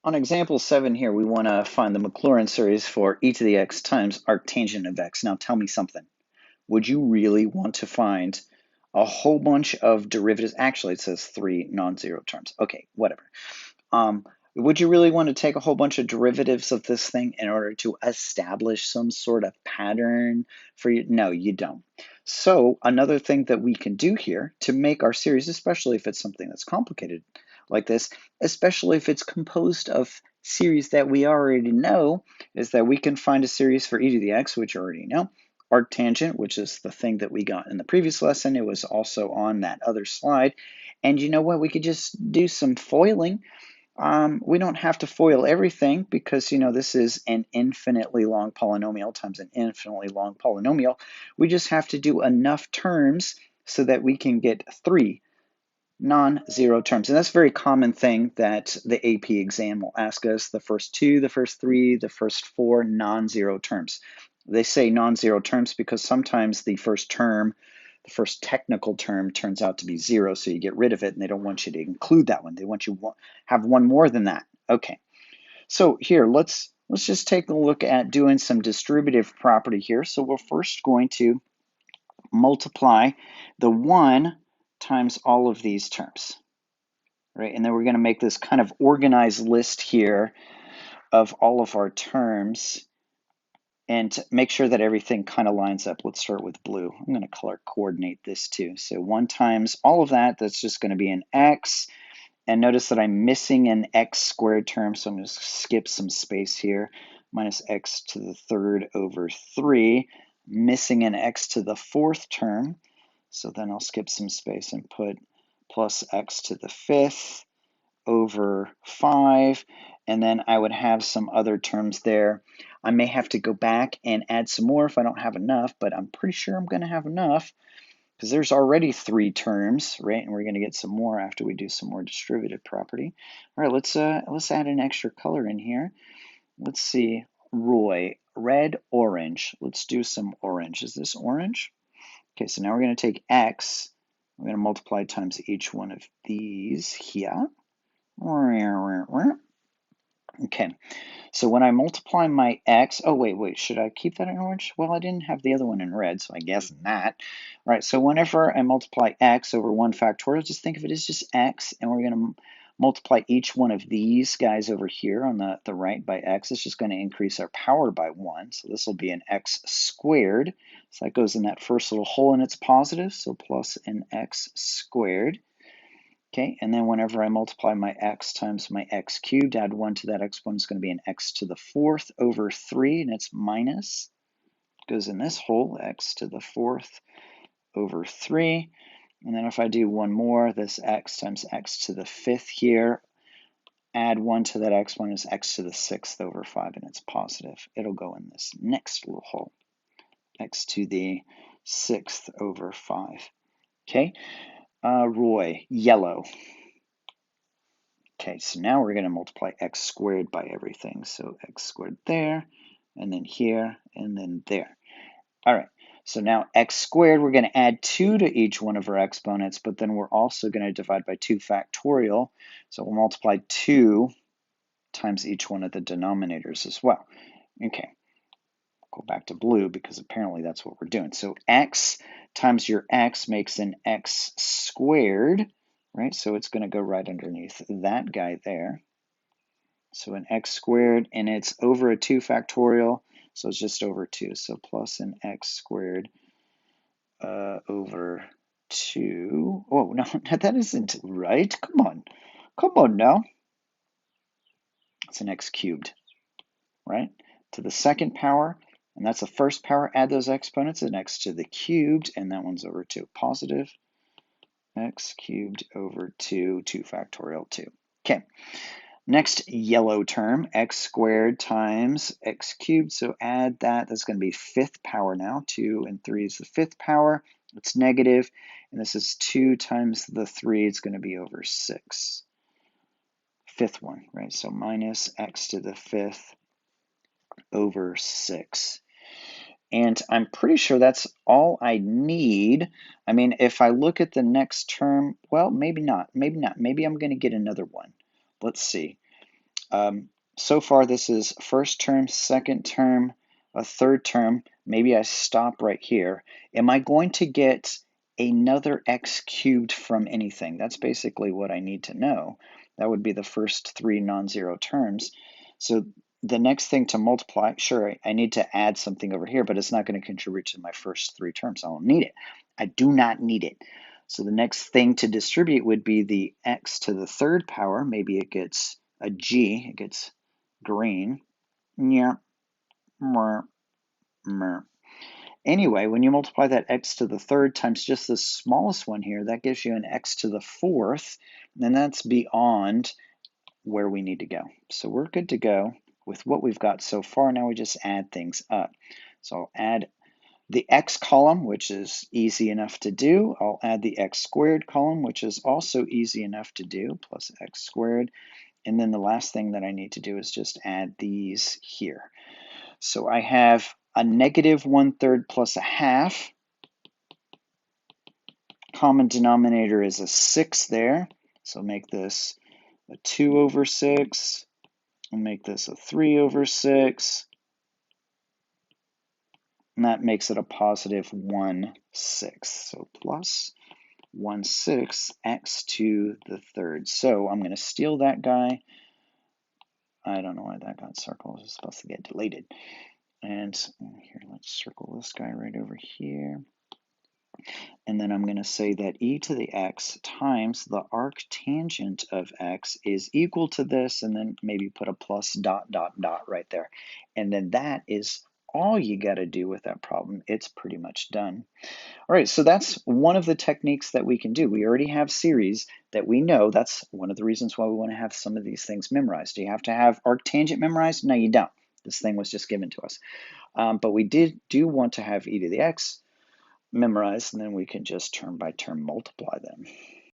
On example 7 here, we want to find the Maclaurin series for e to the x times arctangent of x. Now tell me something. Would you really want to find a whole bunch of derivatives? Actually, it says 3 non-zero terms. Okay, whatever. Would you really want to take a whole bunch of derivatives of this thing in order to establish some sort of pattern for you? No, you don't. So another thing that we can do here to make our series, especially if it's something that's complicated like this, especially if it's composed of series that we already know, is that we can find a series for e to the x, which you already know, arctangent, which is the thing that we got in the previous lesson. It was also on that other slide. And you know what? We could just do some foiling. We don't have to FOIL everything because, this is an infinitely long polynomial times an infinitely long polynomial. We just have to do enough terms so that we can get 3 non-zero terms. And that's a very common thing that the AP exam will ask us: the first 2, the first 3, the first 4 non-zero terms. They say non-zero terms because sometimes the first term, the first technical term, turns out to be 0, so you get rid of it, and they don't want you to include that one. They want you to have one more than that. Okay, so here, let's just take a look at doing some distributive property here. So we're first going to multiply the 1 times all of these terms, right? And then we're going to make this kind of organized list here of all of our terms and make sure that everything kind of lines up. Let's start with blue. I'm going to color coordinate this too. So 1 times all of that, that's just going to be an x. And notice that I'm missing an x squared term, so I'm going to skip some space here. Minus x to the third over 3. Missing an x to the fourth term, so then I'll skip some space and put plus x to the fifth over 5, and then I would have some other terms there. I may have to go back and add some more if I don't have enough, but I'm pretty sure I'm going to have enough because there's already 3 terms, right? And we're going to get some more after we do some more distributive property. All right, let's add an extra color in here. Let's see, Roy, red, orange. Let's do some orange. Is this orange? Okay, so now we're going to take x. We're going to multiply times each one of these here. Okay, so when I multiply my x, oh wait, should I keep that in orange? Well, I didn't have the other one in red, so I guess not. All right, so whenever I multiply x over 1 factorial, just think of it as just x, and we're going to multiply each one of these guys over here on the right by x. It's just going to increase our power by 1, so this will be an x squared. So that goes in that first little hole, and it's positive, so plus an x squared. Okay, and then whenever I multiply my x times my x cubed, add 1 to that exponent, it's going to be an x to the fourth over 3, and it's minus. It goes in this hole, x to the fourth over 3. And then if I do one more, this x times x to the fifth here, add 1 to that exponent is x to the sixth over 5, and it's positive. It'll go in this next little hole, x to the sixth over 5. Okay. Roy, yellow. Okay, so now we're going to multiply x squared by everything. So x squared there, and then here, and then there. All right, so now x squared, we're going to add 2 to each one of our exponents, but then we're also going to divide by 2 factorial. So we'll multiply 2 times each one of the denominators as well. Okay, go back to blue because apparently that's what we're doing. So x times your x makes an x squared, right? So it's going to go right underneath that guy there. So an x squared, and it's over a 2 factorial, so it's just over 2. So plus an x squared over 2. Oh, no, that isn't right. Come on now. It's an x cubed, right? To the second power, and that's the first power. Add those exponents, an x to the cubed, and that one's over 2. Positive x cubed over 2, 2 factorial 2. Okay. Next yellow term, x squared times x cubed. So add that. That's going to be fifth power now. 2 and 3 is the fifth power. It's negative. And this is 2 times the 3. It's going to be over 6. Fifth one, right? So minus x to the fifth over 6. And I'm pretty sure that's all I need. I mean, if I look at the next term, well, maybe not. Maybe not. Maybe I'm going to get another one. Let's see. So far, this is first term, second term, a third term. Maybe I stop right here. Am I going to get another x cubed from anything? That's basically what I need to know. That would be the first three non-zero terms. So the next thing to multiply, sure, I need to add something over here, but it's not going to contribute to my first three terms. I don't need it. I do not need it. So the next thing to distribute would be the x to the third power. Maybe it gets a g, it gets green. Yeah. Anyway, when you multiply that x to the third times just the smallest one here, that gives you an x to the fourth, and that's beyond where we need to go. So we're good to go with what we've got so far. Now we just add things up. So I'll add the x column, which is easy enough to do. I'll add the x squared column, which is also easy enough to do, plus x squared. And then the last thing that I need to do is just add these here. So I have a negative 1/3 plus a half. Common denominator is a 6 there. So make this a 2/6. I'll make this a 3/6. And that makes it a positive 1/6. So plus 1/6 x to the third. So I'm going to steal that guy. I don't know why that got circled. It's supposed to get deleted. And here, let's circle this guy right over here. And then I'm going to say that e to the x times the arctangent of x is equal to this, and then maybe put a plus dot, dot, dot right there. And then that is all you got to do with that problem. It's pretty much done. All right, so that's one of the techniques that we can do. We already have series that we know. That's one of the reasons why we want to have some of these things memorized. Do you have to have arctangent memorized? No, you don't. This thing was just given to us. But we do want to have e to the x memorized, and then we can just term by term multiply them.